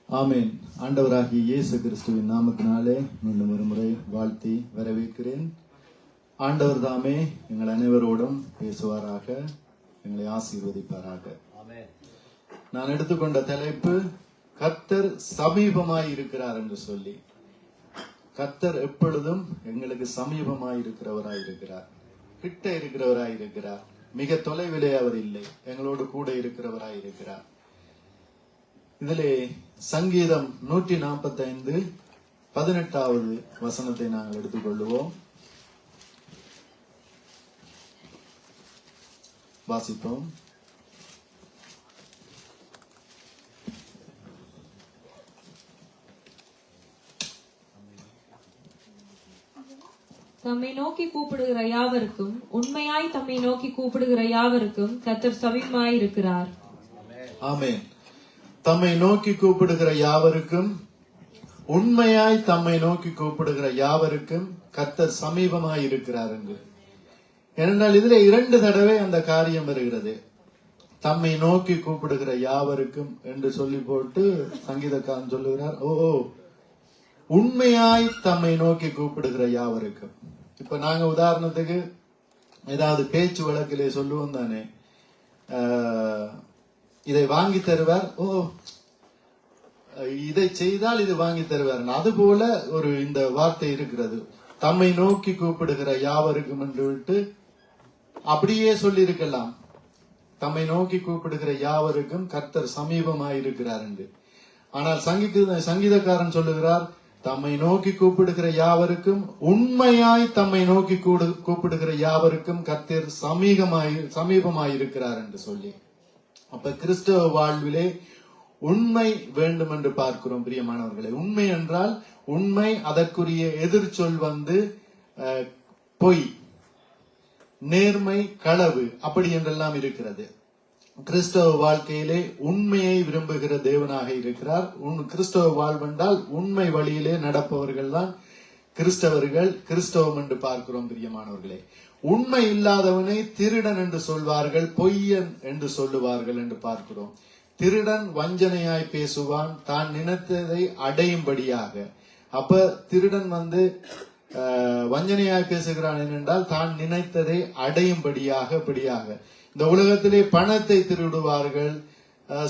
ஆமேன். ஆண்டவராகிய இயேசு கிறிஸ்துவின் நாமத்தினாலே மீண்டும் ஒரு முறை வாழ்த்தி வரவேற்கிறேன். ஆண்டவர் தாமே எங்கள் அனைவரோடும் பேசுவாராக, எங்களை ஆசீர்வதிப்பாராக. நான் எடுத்துக்கொண்ட தலைப்பு கர்த்தர் சமீபமாய் இருக்கிறார் என்று சொல்லி. கர்த்தர் எப்பொழுதும் எங்களுக்கு சமீபமாய் இருக்கிறவராய் இருக்கிறார், கிட்ட இருக்கிறவராய் இருக்கிறார். மிக தொலைவிலே அவர் இல்லை, எங்களோடு கூட இருக்கிறவராய் இருக்கிறார். இதிலே சங்கீதம் 145 18வது வசனத்தை நாங்கள் எடுத்துக்கொள்வோம், வாசிப்போம். தம்மை நோக்கி கூப்பிடுகிற யாவருக்கும், உண்மையாய் தம்மை நோக்கி கூப்பிடுகிற யாவருக்கும் கர்த்தர் சமீபமாய் இருக்கிறார். ஆமென். தம்மை நோக்கி கூப்பிடுகிற யாவருக்கும், உண்மையாய் தம்மை நோக்கி கூப்பிடுகிற யாவருக்கும் கர்த்தர் சமீபமாய் இருக்கிறார் என்று. ஏனென்றால் இதிலே 2 தடவை அந்த காரியம் வருகிறது. தம்மை நோக்கி கூப்பிடுகிற யாவருக்கும் என்று சொல்லி போட்டு சங்கீதக்காரன் சொல்லுகிறார், உண்மையாய் தம்மை நோக்கி கூப்பிடுகிற யாவருக்கும். இப்ப நாங்க உதாரணத்துக்கு ஏதாவது பேச்சு வழக்கிலே சொல்லுவோம் தானே, இதை வாங்கி தருவார், இதை செய்தால் இது வாங்கி தருவார். அது போல ஒரு இந்த வார்த்தை இருக்கிறது, தம்மை நோக்கி கூப்பிடுகிற யாவருக்கும் என்று விட்டு அப்படியே சொல்லி இருக்கலாம், தம்மை நோக்கி கூப்பிடுகிற யாவருக்கும் கர்த்தர் சமீபமாய் இருக்கிறார் என்று. ஆனால் சங்கீதக்காரன் சொல்லுகிறார், தம்மை நோக்கி கூப்பிடுகிற யாவருக்கும், உண்மையாய் தம்மை நோக்கி கூப்பிடுகிற யாவருக்கும் கர்த்தர் சமீபமாய் இருக்கிறார் என்று சொல்லி. அப்ப கிறிஸ்தவ வாழ்விலே உண்மை வேண்டும் என்று பார்க்கிறோம் பிரியமானவர்களே. உண்மை என்றால் உண்மை, அதற்குரிய எதிர்ச்சொல் பொய், நேர்மை, களவு, அப்படி என்றெல்லாம் இருக்கிறது. கிறிஸ்தவ வாழ்க்கையிலே உண்மையை விரும்புகிற தேவனாக இருக்கிறார். கிறிஸ்தவ வாழ்வென்றால் உண்மை வழியிலே நடப்பவர்கள் தான் கிறிஸ்தவர்கள், கிறிஸ்தவம் என்று பார்க்கிறோம் பிரியமானவர்களே. உண்மை இல்லாதவனை திருடன் என்று சொல்வார்கள், பொய்யன் என்று சொல்லுவார்கள் என்று பார்க்கிறோம். திருடன் வஞ்சனையாய் பேசுவான், தான் நினைத்ததை அடையும்படியாக. அப்ப திருடன் வஞ்சனையாய் பேசுகிறான் என்றால் தான் நினைத்ததை அடையும்படியாக. இந்த உலகத்திலே பணத்தை திருடுவார்கள்,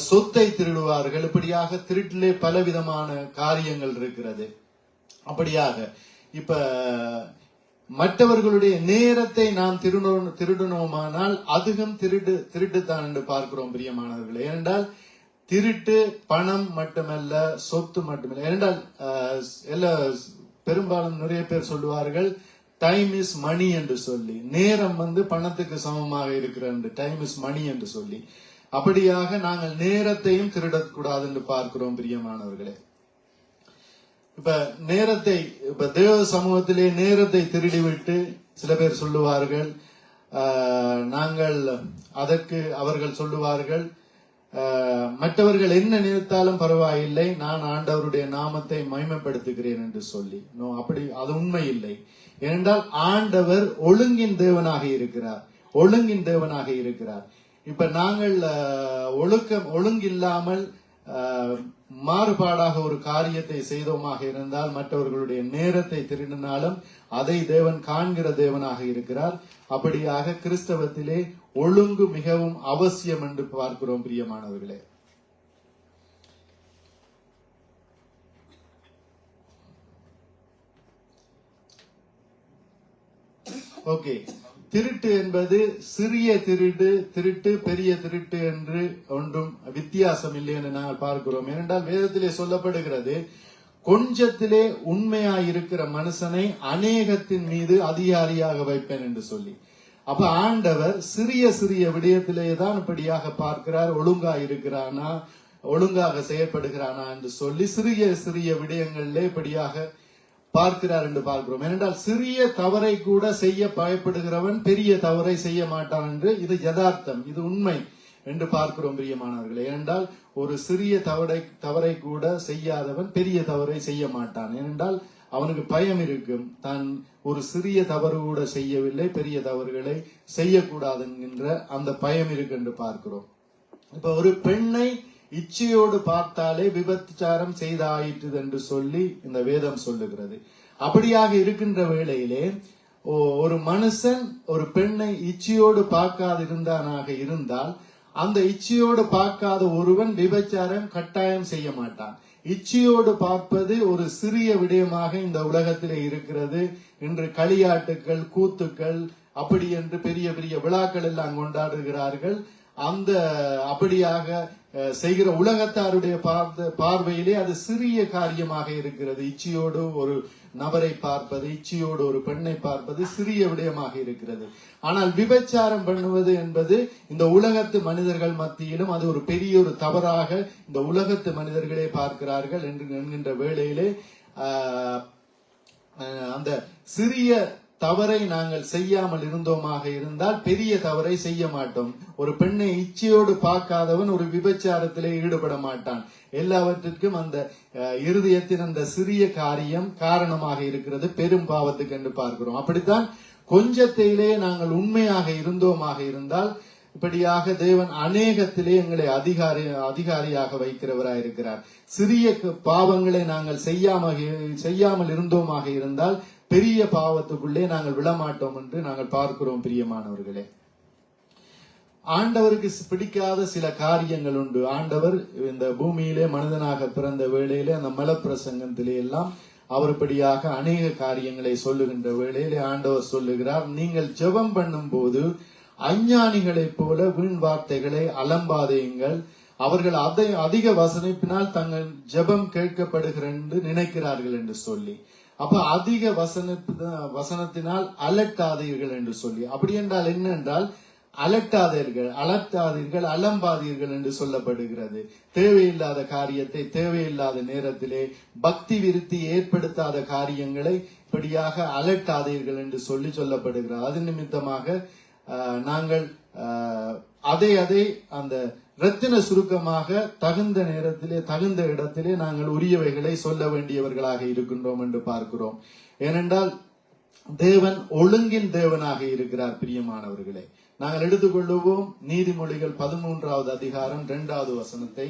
சொத்தை திருடுவார்கள், இப்படியாக திருட்டிலே பலவிதமான காரியங்கள் இருக்கிறது. அப்படியாக இப்ப மற்றவர்களுடைய நேரத்தை நாம் திருடனோமானால் அதுவும் திருட்டுத்தான் என்று பார்க்கிறோம் பிரியமானவர்களே. ஏனென்றால் திருட்டு பணம் மட்டுமல்ல, சொத்து மட்டுமல்ல. ஏனென்றால் பெரும்பாலும் நிறைய பேர் சொல்லுவார்கள், டைம் இஸ் மணி என்று சொல்லி. நேரம் பணத்துக்கு சமமாக இருக்கிறது, டைம் இஸ் மணி என்று சொல்லி. அப்படியாக நாங்கள் நேரத்தையும் திருடக்கூடாது என்று பார்க்கிறோம் பிரியமானவர்களே. இப்ப தேவ சமூகத்திலே நேரத்தை திருடிவிட்டு சில பேர் சொல்லுவார்கள், அவர்கள் சொல்லுவார்கள், மற்றவர்கள் என்ன நினைத்தாலும் பரவாயில்லை, நான் ஆண்டவருடைய நாமத்தை மகிமைப்படுத்துகிறேன் என்று சொல்லி. அது உண்மை இல்லை. ஏனென்றால் ஆண்டவர் ஒழுங்கின் தேவனாக இருக்கிறார். இப்ப நாங்கள் ஒழுங்கில்லாமல் மாறுபாடாக ஒரு காரியத்தை செய்தோமாக இருந்தால், மற்றவர்களுடைய நேரத்தை திருடினாலும் அதை தேவன் காண்கிற தேவனாக இருக்கிறார். அப்படியாக கிறிஸ்தவத்திலே ஒழுங்கு மிகவும் அவசியம் என்று பார்க்கிறோம் பிரியமானவர்களே. ஓகே, திருட்டு என்பது சிறிய திருட்டு பெரிய திருட்டு என்று ஒன்றும் வித்தியாசம் இல்லை என்று நாங்கள் பார்க்கிறோம். ஏனென்றால் வேதத்திலே சொல்லப்படுகிறது, கொஞ்சத்திலே உண்மையாயிருக்கிற மனுஷனை அநேகத்தின் மீது அதிகாரியாக வைப்பேன் என்று சொல்லி. அப்ப ஆண்டவர் சிறிய விடயத்திலே தான் இப்படியாக பார்க்கிறார், ஒழுங்காயிருக்கிறானா, ஒழுங்காக செயல்படுகிறானா என்று சொல்லி சிறிய விடயங்களிலே இப்படியாக பார்க்கிறார் என்று பார்க்கிறோம். ஏனென்றால் சிறிய தவறை கூட செய்ய பயப்படுகிறவன் பெரிய தவறை செய்ய மாட்டான் என்று, இது யதார்த்தம், இது உண்மை என்று பார்க்கிறோம் பிரியமானவர்களே. ஏனென்றால் ஒரு சிறிய தவறை கூட செய்யாதவன் பெரிய தவறை செய்ய மாட்டான். ஏனென்றால் அவனுக்கு பயம் இருக்கும், தான் ஒரு சிறிய தவறு கூட செய்யவில்லை, பெரிய தவறுகளை செய்யக்கூடாது என்கின்ற அந்த பயம் இருக்கு என்று பார்க்கிறோம். இப்ப ஒரு பெண்ணை இச்சையோடு பார்த்தாலே விபச்சாரம் செய்தாயிற்று என்று சொல்லி இந்த வேதம் சொல்லுகிறது. அப்படியாக இருக்கின்ற வேளையிலே ஒரு மனுஷன் ஒரு பெண்ணை இச்சையோடு பார்க்காதிருந்தானாக இருந்தால் அந்த இச்சையோடு பார்க்காத ஒருவன் விபச்சாரம் கட்டாயம் செய்ய மாட்டான். இச்சையோடு பார்ப்பது ஒரு சிறிய விடயமாக இந்த உலகத்திலே இருக்கிறது. இன்று களியாட்டுக்கள், கூத்துக்கள் அப்படி என்று பெரிய பெரிய விழாக்கள் எல்லாம் கொண்டாடுகிறார்கள். அந்த அப்படியாக செய்கிற உலகத்தாருடைய பார்வையிலே அது சிறிய காரியமாக இருக்கிறது. இச்சையோடு ஒரு நபரை பார்ப்பது, இச்சையோடு ஒரு பெண்ணை பார்ப்பது சிறிய விடயமாக இருக்கிறது. ஆனால் விபச்சாரம் பண்ணுவது என்பது இந்த உலகத்து மனிதர்கள் மத்தியிலும் அது ஒரு பெரிய ஒரு தவறாக இந்த உலகத்து மனிதர்களே பார்க்கிறார்கள் என்று என்கின்ற வேளையிலே அந்த சிறிய தவறை நாங்கள் செய்யாமல் இருந்தோமாக இருந்தால் பெரிய தவறை செய்ய மாட்டோம். ஒரு பெண்ணை இச்சையோடு பார்க்காதவன் ஒரு விபச்சாரத்திலே ஈடுபட மாட்டான். எல்லாவற்றிற்கும் அந்த இருதயத்தின் அந்த சிறிய காரியம் காரணமாக இருக்கிறது பெரும் பாவத்துக்கு என்று பார்க்கிறோம். அப்படித்தான் கொஞ்சத்திலே நாங்கள் உண்மையாக இருந்தோமாக இருந்தால் இப்படியாக தேவன் அநேகத்திலே எங்களை அதிகாரியாக வைக்கிறவராயிருக்கிறார். சிறிய பாவங்களை நாங்கள் செய்யாமல் இருந்தோமாக இருந்தால் பெரிய பாவத்துக்குள்ளே நாங்கள் விழமாட்டோம் என்று நாங்கள் பார்க்கிறோம். பிரியமானவர்களே, ஆண்டவருக்கு பிடிக்காத சில காரியங்கள் உண்டு. ஆண்டவர் இந்த பூமியிலே மனிதனாக பிறந்த வேளையிலே அந்த மலப்பிரசங்கத்திலே எல்லாம் அவர்படியாக அநேக காரியங்களை சொல்லுகின்ற வேளையிலே ஆண்டவர் சொல்லுகிறார், நீங்கள் ஜெபம் பண்ணும் போது அஞ்ஞானிகளைப் போல வீண் வார்த்தைகளை அலம்பாதேயுங்கள். அவர்கள் அதிக வசனிப்பினால் தங்கள் ஜெபம் கேட்கப்படுகிறது என்று நினைக்கிறார்கள் என்று சொல்லி, அப்ப அதிக வசனத்தினால் அலட்டாதீர்கள் என்று சொல்லி, அப்படி என்றால் என்ன என்றால் அலட்டாதீர்கள், அலம்பாதீர்கள் என்று சொல்லப்படுகிறது. தேவையில்லாத காரியத்தை தேவையில்லாத நேரத்திலே பக்தி விருத்தி ஏற்படுத்தாத காரியங்களை இப்படியாக அலட்டாதீர்கள் என்று சொல்லப்படுகிறது. அது நிமித்தமாக நாங்கள் அதை அந்த ரத்தின சுருக்கமாக தகுந்த நேரத்திலே தகுந்த இடத்திலே நாங்கள் உரியவைகளை சொல்ல வேண்டியவர்களாக இருக்கின்றோம் என்று பார்க்கிறோம். ஏனென்றால் தேவன் ஒழுங்கின் தேவனாக இருக்கிறார். பிரியமானவர்களே, நாங்கள் எடுத்துக்கொள்ளுவோம் நீதிமொழிகள் 13வது அதிகாரம் 2வது வசனத்தை.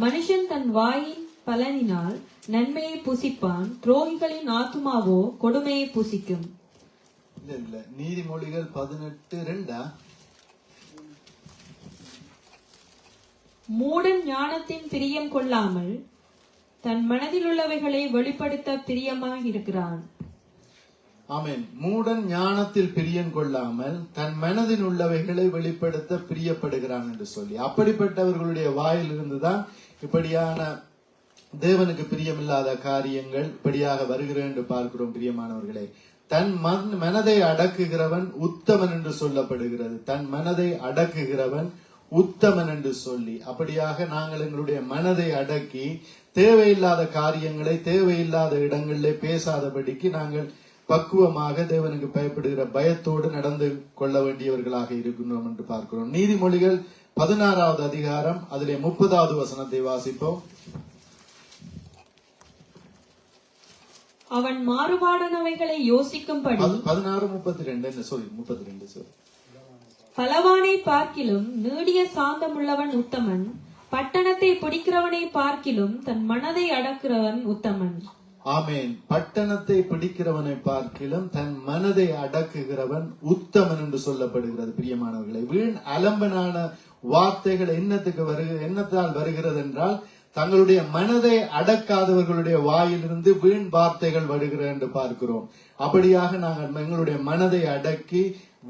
மனுஷன் தன் வாயின் பலனினால் நன்மையை புசிப்பான், துரோகிகளின் ஆத்துமாவோ கொடுமையை புசிக்கும். இல்ல நீதிமொழிகள் 18:2. மூடன் ஞானத்தின் பிரியம் கொள்ளாமல் தன் மனதில் உள்ளவைகளை வெளிப்படுத்த பிரியமாக இருக்கிறான். ஆமென். மூடன் ஞானத்தில் பிரியம் கொள்ளாமல் தன் மனதில் உள்ளவைகளை வெளிப்படுத்த பிரியப்படுகிறான் என்று சொல்லி, அப்படிப்பட்டவர்களுடைய வாயில் இருந்துதான் இப்படியான தேவனுக்கு பிரியமில்லாத காரியங்கள் இப்படியாக வருகிறேன் என்று பார்க்கிறோம். பிரியமானவர்களே, தன் மனதை அடக்குகிறவன் உத்தமன் என்று சொல்லப்படுகிறது. தன் மனதை அடக்குகிறவன் உத்தமன் என்று சொல்லி, அப்படியாக நாங்கள் எங்களுடைய மனதை அடக்கி தேவையில்லாத காரியங்களை தேவையில்லாத இடங்களிலே பேசாதபடிக்கு நாங்கள் பக்குவமாக தேவனுக்கு பயப்படுகிற பயத்தோடு நடந்து கொள்ள வேண்டியவர்களாக இருக்கின்றோம் என்று பார்க்கிறோம். நீதிமொழிகள் 16வது அதிகாரம் அதிலே 30வது வசனத்தை வாசிப்போம். அவன் மாறுபாடானவைகளை யோசிக்கும்படி 16:32 பலவானை பார்க்கிலும் நீடிய சாந்தமுள்ளவன் உத்தமன், பட்டணத்தை பிடிக்கிறவனை பார்க்கிலும் தன் மனதை அடக்குறவன் உத்தமன். ஆமேன். பட்டணத்தை பிடிக்கிறவனை பார்க்கிலும் தன் மனதை அடக்குகிறவன் உத்தமன் என்று சொல்லப்படுகிறது. பிரியமானவர்களை, வீண் அலம்பனான வார்த்தைகள் என்னத்தால் வருகிறது என்றால் தங்களுடைய மனதை அடக்காதவர்களுடைய வாயிலிருந்து வீண் வார்த்தைகள் வருகிறது என்று பார்க்கிறோம். அப்படியாக நாங்கள் எங்களுடைய மனதை அடக்கி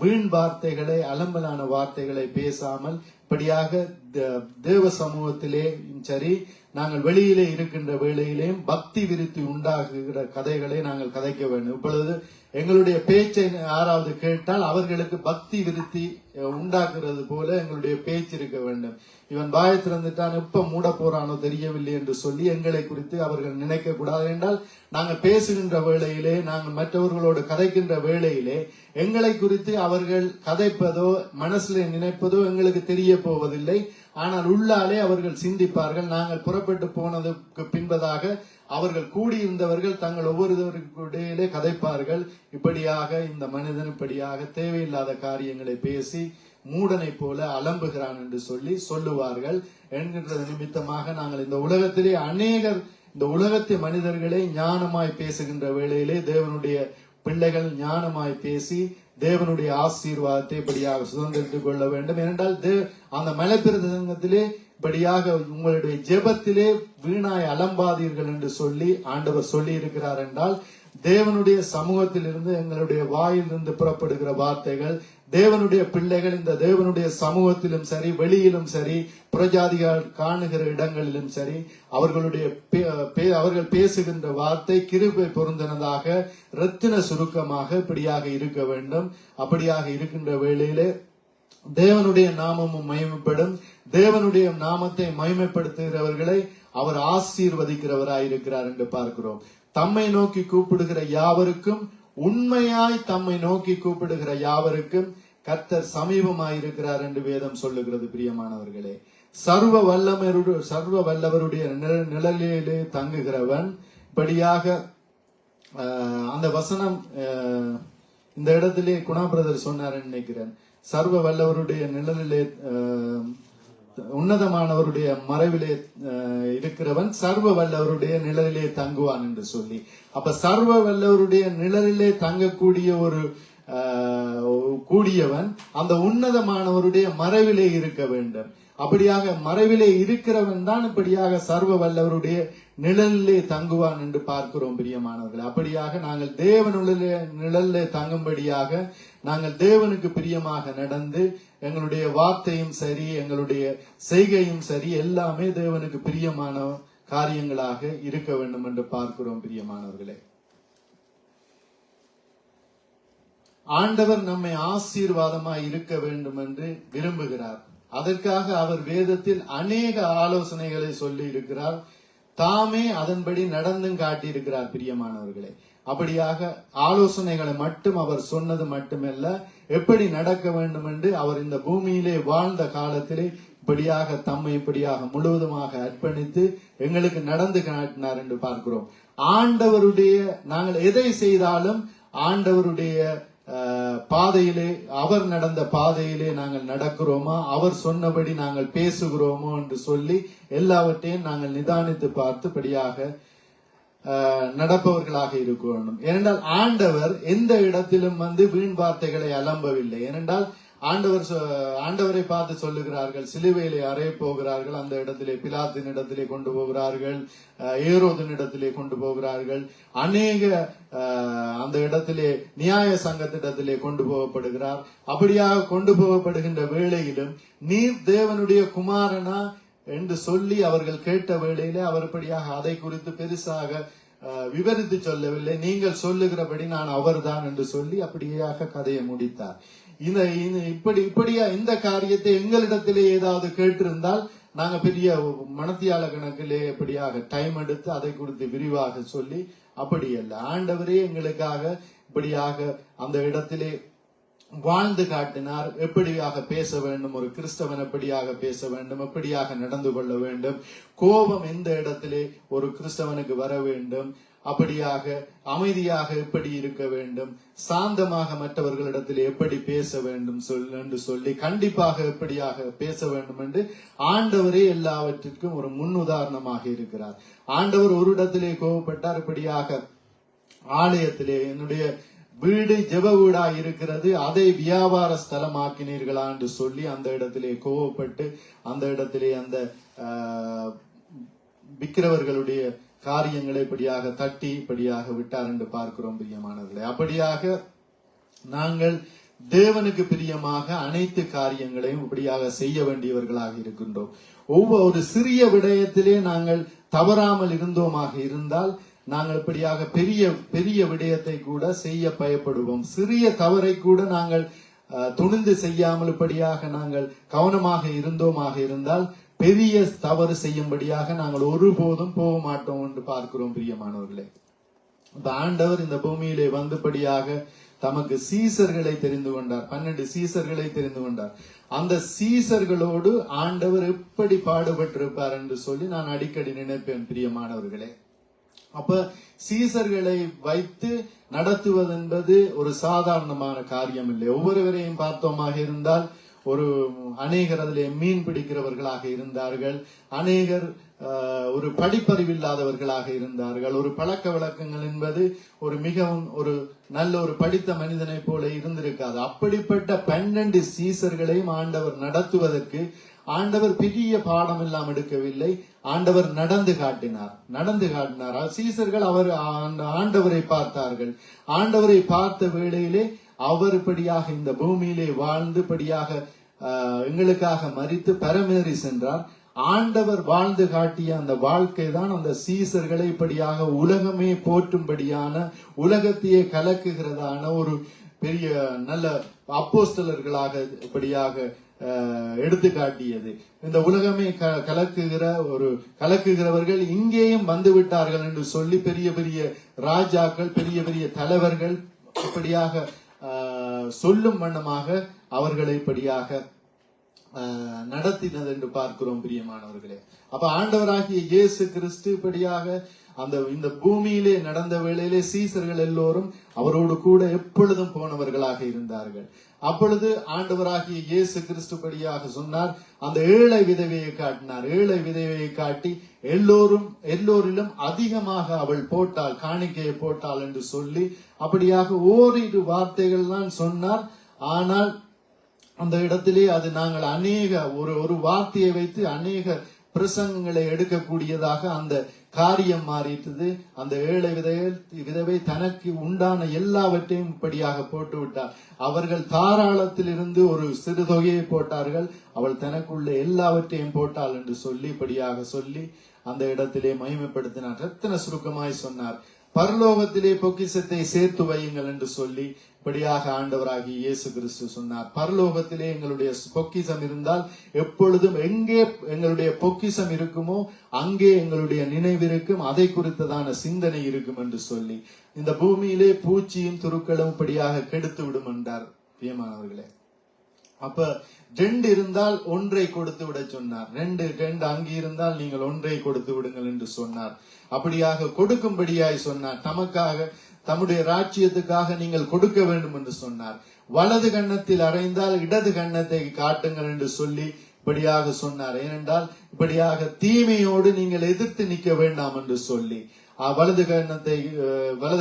வீண் வார்த்தைகளை அலம்பலான வார்த்தைகளை பேசாமல் இப்படியாக தேவ சமூகத்திலே சரி நாங்கள் வெளியிலே இருக்கின்ற வேளையிலேயும் பக்தி விருத்தி உண்டாகுகிற கதைகளை நாங்கள் கதைக்க வேண்டும். இப்பொழுது எங்களுடைய பேச்சை யாராவது கேட்டால் அவர்களுக்கு பக்தி விருத்தி உண்டாக்குறது போல எங்களுடைய பேச்சு இருக்க வேண்டும். இவன் வாயை திறந்துட்டான், எப்ப மூட போறானோ தெரியவில்லை என்று சொல்லி எங்களை குறித்து அவர்கள் நினைக்க கூடாது. என்றால் நாங்கள் பேசுகின்ற வேளையிலே நாங்கள் மற்றவர்களோடு கதைக்கின்ற வேளையிலே எங்களை குறித்து அவர்கள் கதைப்பதோ மனசிலே நினைப்பதோ எங்களுக்கு தெரிய போவதில்லை. ஆனால் உள்ளாலே அவர்கள் சிந்திப்பார்கள். நாங்கள் புறப்பட்டு போனதுக்கு பின்பதாக அவர்கள் கூடியிருந்தவர்கள் தங்கள் ஒவ்வொருவருக்கிடையிலே கதைப்பார்கள். இப்படியாக இந்த மனிதன் இப்படியாக தேவையில்லாத காரியங்களை பேசி மூடனை போல அலம்புகிறான் என்று சொல்லி சொல்லுவார்கள் என்கின்ற நிமித்தமாக நாங்கள் இந்த உலகத்திலே அநேகர், இந்த உலகத்து மனிதர்களை ஞானமாய் பேசுகின்ற வேளையிலே தேவனுடைய பிள்ளைகள் ஞானமாய் பேசி தேவனுடைய ஆசீர்வாதத்தை இப்படியாக சுதந்திரித்துக் கொள்ள வேண்டும். ஏனென்றால் அந்த மலைப்பிரதங்கத்திலே இப்படியாக உங்களுடைய ஜெபத்திலே வீணாய் அலம்பாதீர்கள் என்று சொல்லி ஆண்டவர் சொல்லி இருக்கிறார் என்றால், தேவனுடைய சமூகத்தில் இருந்து எங்களுடைய வாயிலிருந்து புறப்படுகிற வார்த்தைகள் தேவனுடைய பிள்ளைகள் இந்த தேவனுடைய சமூகத்திலும் சரி, வெளியிலும் சரி, புறஜாதிகள் காணுகிற இடங்களிலும் சரி, அவர்கள் பேசுகின்ற வார்த்தை கிருபை பொருந்தினதாக இரத்தின சுருக்கமாக இப்படியாக இருக்க வேண்டும். அப்படியாக இருக்கின்ற வேளையிலே தேவனுடைய நாமமும் மகிமைப்படும். தேவனுடைய நாமத்தை மகிமைப்படுத்துகிறவர்களை அவர் ஆசீர்வதிக்கிறவராயிருக்கிறார் என்று பார்க்கிறோம். தம்மை நோக்கி கூப்பிடுகிற யாவருக்கும், உண்மையாய் தம்மை நோக்கி கூப்பிடுகிற யாவருக்கும் கர்த்தர் சமீபமாயிருக்கிறார் என்று வேதம் சொல்லுகிறது. பிரியமானவர்களே, சர்வ வல்லவருடைய நிழலிலே தங்குகிறவன் இப்படியாக அந்த வசனம் இந்த இடத்திலே குணா பிரதர் சொன்னார் நினைக்கிறேன். சர்வ வல்லவருடைய நிழலிலே உன்னதமானவருடைய மறைவிலே இருக்கிறவன் சர்வ வல்லவருடைய நிழலிலே தங்குவான் என்று சொல்லி, அப்ப சர்வ வல்லவருடைய நிழலிலே தங்கக்கூடிய ஒரு கூடியவன் அந்த உன்னதமானவருடைய மறைவிலே இருக்க வேண்டும். அப்படியாக மறைவிலே இருக்கிறவன் தான் இப்படியாக சர்வ வல்லவருடைய நிழலிலே தங்குவான் என்று பார்க்கிறோம். பிரியமானவர்கள், அப்படியாக நாங்கள் தேவனுடைய நிழலிலே தங்கும்படியாக நாங்கள் தேவனுக்கு பிரியமாக நடந்து எங்களுடைய வார்த்தையும் சரி, எங்களுடைய செய்கையும் சரி, எல்லாமே தேவனுக்கு பிரியமான காரியங்களாக இருக்க வேண்டும் என்று பார்க்கிறோம். பிரியமானவர்களே, ஆண்டவர் நம்மை ஆசீர்வாதமாய் இருக்க வேண்டும் என்று விரும்புகிறார். அதற்காக அவர் வேதத்தில் அநேக ஆலோசனைகளை சொல்லி இருக்கிறார். தாமே அதன்படி நடந்தும் காட்டியிருக்கிறார். பிரியமானவர்களே, அப்படியாக ஆலோசனைகளை மட்டும் அவர் சொன்னது மட்டுமல்ல, எப்படி நடக்க வேண்டும் என்று அவர் இந்த பூமியிலே வாழ்ந்த காலத்திலே இப்படியாக தம்மை இப்படியாக முழுவதுமாக அர்ப்பணித்து எங்களுக்கு நடந்து காட்டினார் என்று பார்க்கிறோம். ஆண்டவருடைய நாங்கள் எதை செய்தாலும் ஆண்டவருடைய பாதையிலே, அவர் நடந்த பாதையிலே நாங்கள் நடக்கிறோமா, அவர் சொன்னபடி நாங்கள் பேசுகிறோமோ என்று சொல்லி எல்லாவற்றையும் நாங்கள் நிதானித்து பார்த்தபடியாக நடப்பவர்களாக இருக்க வேண்டும். ஏனென்றால் ஆண்டவர் எந்த இடத்திலும் வீண் வார்த்தைகளை அலம்பவில்லை. ஏனென்றால் ஆண்டவரை பார்த்து சொல்லுகிறார்கள், சிலுவையிலே அறைய போகிறார்கள், அந்த இடத்திலே பிலாத்தின் இடத்திலே கொண்டு போகிறார்கள், ஏரோதின் இடத்திலே கொண்டு போகிறார்கள், அநேக அந்த இடத்திலே நியாய சங்கத்திடத்திலே கொண்டு போகப்படுகிறார். அப்படியாக கொண்டு போகப்படுகின்ற வேளையிலும் நீர் தேவனுடைய குமாரனா என்று சொல்லி அவர்கள் கேட்ட வேளையிலே அவர் இப்படியாக அதை குறித்து பெருசாக விவரித்து சொல்லவில்லை. நீங்கள் சொல்லுகிறபடி நான் அவர்தான் என்று சொல்லி அப்படியாக கதையை முடித்தார். இப்படியா இந்த காரியத்தை எங்களிடத்திலே ஏதாவது கேட்டிருந்தால் நாங்க பெரிய மனத்தியால கணக்கிலே எப்படியாக டைம் எடுத்து அதை குறித்து விரிவாக சொல்லி, அப்படி அல்ல. ஆண்டவரே எங்களுக்காக இப்படியாக அந்த இடத்திலே வாழ்ந்து காட்டினார். எப்படியாக பேச வேண்டும், ஒரு கிறிஸ்தவன் எப்படியாக பேச வேண்டும், எப்படியாக நடந்து கொள்ள வேண்டும், கோபம் எந்த இடத்திலே ஒரு கிறிஸ்தவனுக்கு வர வேண்டும், அப்படியாக அமைதியாக எப்படி இருக்க வேண்டும், சாந்தமாக மற்றவர்களிடத்தில் எப்படி பேச வேண்டும் என்று சொல்லி கண்டிப்பாக எப்படியாக பேச வேண்டும் என்று ஆண்டவரே எல்லாவற்றிற்கும் ஒரு முன் உதாரணமாக இருக்கிறார். ஆண்டவர் ஒரு இடத்திலே கோபப்பட்டார், இப்படியாக ஆலயத்திலே என்னுடைய வீடு ஜெப வீடா இருக்கிறது, அதை வியாபார ஸ்தலமாக்கினீர்களா என்று சொல்லி அந்த இடத்திலே கோபப்பட்டு அந்த இடத்திலே அந்த விக்கிரவர்களுடைய காரியங்களை இப்படியாக தட்டி இப்படியாக விட்டார் என்று பார்க்கிறோம். பிரியமானவர்களே, அப்படியாக நாங்கள் தேவனுக்கு பிரியமாக அனைத்து காரியங்களையும் இப்படியாக செய்ய வேண்டியவர்களாக இருக்கின்றோம். ஒவ்வொரு சிறிய விடயத்திலே நாங்கள் தவறாமல் இருந்தோமாக இருந்தால் நாங்கள் இப்படியாக பெரிய பெரிய விடயத்தை கூட செய்ய பயப்படுவோம். சிறிய தவறை கூட நாங்கள் துணிந்து செய்யாமல் இப்படியாக நாங்கள் கவனமாக இருந்தோமாக இருந்தால் பெரிய தவறு செய்யும்படியாக நாங்கள் ஒருபோதும் போக மாட்டோம் என்று பார்க்கிறோம். பிரியமானவர்களே, ஆண்டவர் இந்த பூமியிலே வந்தபடியாக தமக்கு சீசர்களை தெரிந்து கொண்டார். 12 சீசர்களை தெரிந்து கொண்டார். அந்த சீசர்களோடு ஆண்டவர் எப்படி பாடுபட்டிருப்பார் என்று சொல்லி நான் அடிக்கடி நினைப்பேன் பிரியமானவர்களே. அப்ப சீசர்களை வைத்து நடத்துவது என்பது ஒரு சாதாரணமான காரியம் இல்லை. ஒவ்வொருவரையும் பார்த்தோமாக இருந்தால் ஒரு அநேகர் அதிலே மீன் பிடிக்கிறவர்களாக இருந்தார்கள், அநேகர் ஒரு படிப்பறிவில்லாதவர்களாக இருந்தார்கள். ஒரு பழக்க வழக்கங்கள் என்பது ஒரு மிகவும் ஒரு நல்ல ஒரு படித்த மனிதனை போல இருந்திருக்காது. அப்படிப்பட்ட 12 சீசர்களையும் ஆண்டவர் நடத்துவதற்கு ஆண்டவர் பெரிய பாடம் எல்லாம் எடுக்கவில்லை. ஆண்டவர் நடந்து காட்டினார். சீசர்கள் அவர் ஆண்டவரை பார்த்தார்கள். ஆண்டவரை பார்த்த வேளையிலே அவர் படியாக இந்த பூமியிலே வாழ்ந்து படியாக எங்களுக்காக மரித்து பரமேறி சென்றார். ஆண்டவர் வாழ்ந்து காட்டிய அந்த வாழ்க்கை தான் அந்த சீசர்களை இப்படியாக உலகமே போற்றும்படியான, உலகத்தையே கலக்குகிறதான ஒரு பெரிய நல்ல அப்போஸ்தலர்களாக இப்படியாக எடுத்து காட்டியது. இந்த உலகமே கலக்குகிறவர்கள் இங்கேயும் வந்து விட்டார்கள் என்று சொல்லி பெரிய பெரிய ராஜாக்கள், பெரிய பெரிய தலைவர்கள் இப்படியாக சொல்லும் வண்ணமாக அவர்களை இப்படியாக நடத்தினது என்று பார்க்கிறோம் பிரியமானவர்களே. அப்ப ஆண்டவராகிய இயேசு கிறிஸ்து இப்படியாக இந்த பூமியிலே நடந்த வேளையிலே சீசர்கள் எல்லோரும் அவரோடு கூட எப்பொழுதும் போனவர்களாக இருந்தார்கள். அப்பொழுது ஆண்டவராகிய இயேசு கிறிஸ்து படியாக சொன்னார், அந்த ஏழை விதவையை காட்டினார். ஏழை விதவையை காட்டி எல்லோரிலும் அதிகமாக அவள் போட்டாள், காணிக்கையை போட்டாள் என்று சொல்லி அப்படியாக ஓரிரு வார்த்தைகள் தான் சொன்னார். ஆனால் அந்த இடத்திலே அது நாங்கள் அநேக ஒரு வார்த்தையை வைத்து அநேக பிரசங்கங்களை எடுக்கக்கூடியதாக அந்த காரியம் மாறிட்டது. அந்த ஏழை விதவை தனக்கு உண்டான எல்லாவற்றையும் இப்படியாக போட்டு விட்டார். அவர்கள் தாராளத்தில் இருந்து ஒரு சிறு தொகையை போட்டார்கள், அவள் தனக்குள்ள எல்லாவற்றையும் போட்டாள் என்று சொல்லி இப்படியாக சொல்லி அந்த இடத்திலே மகிமைப்படுத்தினார். ரத்தின சுருக்கமாய் சொன்னார், பரலோகத்திலே பொக்கிஷத்தை சேர்த்து வையுங்கள் என்று சொல்லி இப்படியாக ஆண்டவராகி இயேசு கிறிஸ்து சொன்னார். பரலோகத்திலே எங்களுடைய பொக்கிஷம் இருந்தால் எப்பொழுதும் எங்கே எங்களுடைய பொக்கிஷம் இருக்குமோ அங்கே எங்களுடைய நினைவிருக்கும், அதை குறித்ததான சிந்தனை இருக்கும் என்று சொல்லி இந்த பூமியிலே பூச்சியும் துருக்களும் இப்படியாக கெடுத்து விடும் என்றார். பிரியமானவர்களே, அப்ப 2 இருந்தால் 1 கொடுத்து விட சொன்னார். 2 அங்கே இருந்தால் நீங்கள் 1 கொடுத்து விடுங்கள் என்று சொன்னார். அப்படியாக கொடுக்கும்படியாய் சொன்னார். தமக்காக, தம்முடைய ராஜ்யத்துக்காக நீங்கள் கொடுக்க வேண்டும் என்று சொன்னார். வலது கன்னத்தில் அறைந்தால் இடது கன்னத்தை காட்டுங்கள் என்று சொல்லி இப்படியாக சொன்னார். ஏனென்றால் இப்படியாக தீமையோடு நீங்கள் எதிர்த்து நிற்க வேண்டாம் என்று சொல்லி, வலது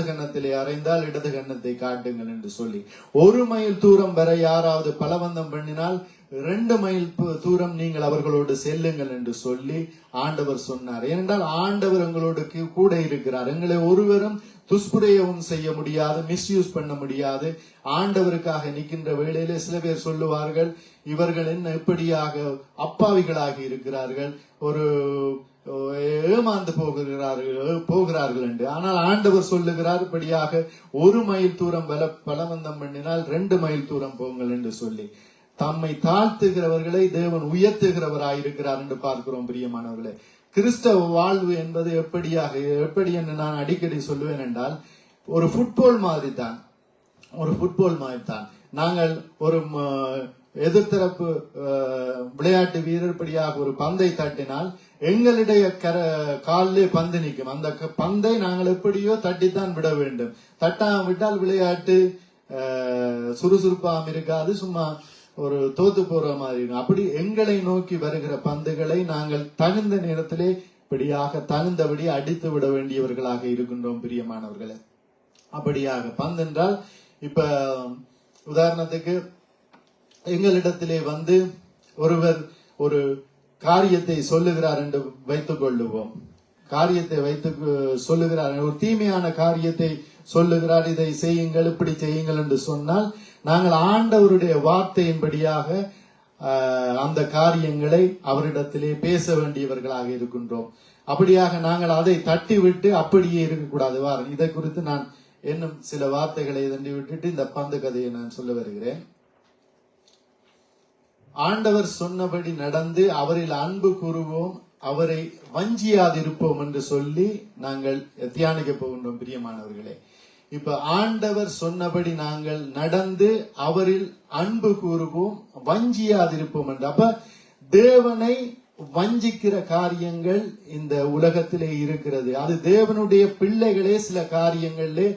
கன்னத்திலே அறைந்தால் இடது கன்னத்தை காட்டுங்கள் என்று சொல்லி, 1 மைல் தூரம் வரை யாராவது பலவந்தம் பண்ணினால் 2 மைல் தூரம் நீங்கள் அவர்களோடு செல்லுங்கள் என்று சொல்லி ஆண்டவர் சொன்னார். ஏனென்றால் ஆண்டவர் எங்களோடு கூட இருக்கிறார். எங்களை ஒருவரும் துஷ்பிரயோகம் செய்ய முடியாது, மிஸ்யூஸ் பண்ண முடியாது. ஆண்டவருக்காக நிற்கின்ற வேளையிலே சில பேர் சொல்லுவார்கள், இவர்கள் என்ன இப்படியாக அப்பாவிகளாகி இருக்கிறார்கள், ஒரு ஏமாந்து போகிறார்கள் என்று. ஆனால் ஆண்டவர் சொல்லுகிறார், இப்படியாக 1 மைல் தூரம் பலவந்தம் பண்ணினால் 2 மைல் தூரம் போங்கள் என்று சொல்லி தம்மை தாழ்த்துகிறவர்களை தேவன் உயர்த்துகிறவராயிருக்கிறார் என்று பார்க்கிறோம். பிரியமானவர்களே, கிறிஸ்தவ வாழ்வு என்பது எப்படி என்று நான் அடிக்கடி சொல்லுவேன் என்றால், ஒரு ஃபுட்பால் மாதிரி தான். நாங்கள் ஒரு எதிர்த்தரப்பு விளையாட்டு வீரர் படியாக ஒரு பந்தை தட்டினால் எங்களுடைய காலிலே பந்து நிற்கும். அந்த பந்தை நாங்கள் எப்படியோ தட்டித்தான் விட வேண்டும். தட்டாம விட்டால் விளையாட்டு சுறுசுறுப்பாக இருக்காது, சும்மா ஒரு தோத்து போற மாதிரி. அப்படி எங்களை நோக்கி வருகிற பந்துகளை நாங்கள் தகுந்த நேரத்திலே இப்படியாக தகுந்தபடி அடித்து விட வேண்டியவர்களாக இருக்கின்றோம். பிரியமானவர்களே, அப்படியாக பந்து என்றால், இப்ப உதாரணத்துக்கு எங்களிடத்திலே வந்து ஒருவர் ஒரு காரியத்தை சொல்லுகிறார் என்று வைத்துக் கொள்ளுவோம். சொல்லுகிறார், ஒரு தீமையான காரியத்தை சொல்லுகிறார், இதை செய்யுங்கள், இப்படி செய்யுங்கள் என்று சொன்னால் நாங்கள் ஆண்டவருடைய வார்த்தையின்படியாக அந்த காரியங்களை அவரிடத்திலே பேச வேண்டியவர்களாக இருக்கின்றோம். அப்படியாக நாங்கள் அதை தட்டிவிட்டு அப்படியே இருக்கக்கூடாது. இதை குறித்து நான் இன்னும் சில வார்த்தைகளை தண்டி விட்டுட்டு இந்த பந்து கதையை நான் சொல்ல வருகிறேன். ஆண்டவர் சொன்னபடி நடந்து அவரில் அன்பு கூறுவோம், அவரை வஞ்சியாதிருப்போம் என்று சொல்லி நாங்கள் தியானிக்க போகின்றோம். பிரியமானவர்களே, இப்ப ஆண்டவர் சொன்னபடி நாங்கள் நடந்து அவரில் அன்பு கூறுவோம், வஞ்சியாதிருப்போம் என்று. அப்ப தேவனை வஞ்சிக்கிற காரியங்கள் இந்த உலகத்திலே இருக்கிறது. அது தேவனுடைய பிள்ளைகளே சில காரியங்களிலே